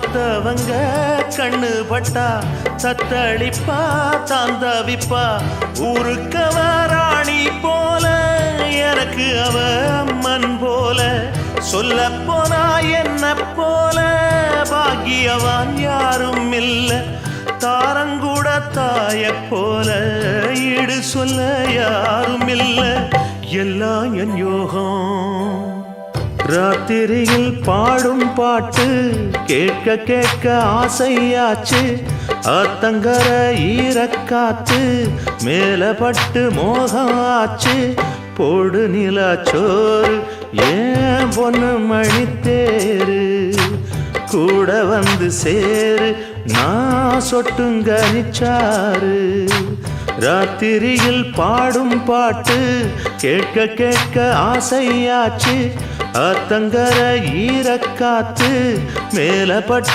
தவங்க கண்ணு பட்டா தத்தளிப்பா தாந்தவிப்பா ஊருக்கவ ராணி போல எனக்கு அவ அம்மன் போல சொல்ல போனா என்ன போல பாக்கியவான் யாரும் இல்ல தாரங்கூட தாய போல ஈடு சொல்ல யாரும் இல்ல எல்லாம் என் யோகம் ராத்திரியில் பாடும் பாட்டு கேட்க கேட்க ஆசையாச்சு ஆத்தங்கர ஈரக்காத்து மேலப்பட்டு மோகம் ஆச்சு போடு நிலாச்சோறு ஏன் பொண்ணு மணித்தேரு கூட வந்து சேரு நான் சொட்டுங்க நிச்சாரு ராத்திரியில் பாடும் பாட்டு கேட்க கேட்க ஆசையாச்சு ஆத்தங்கர ஈரக்காத்து மேலப்பட்டு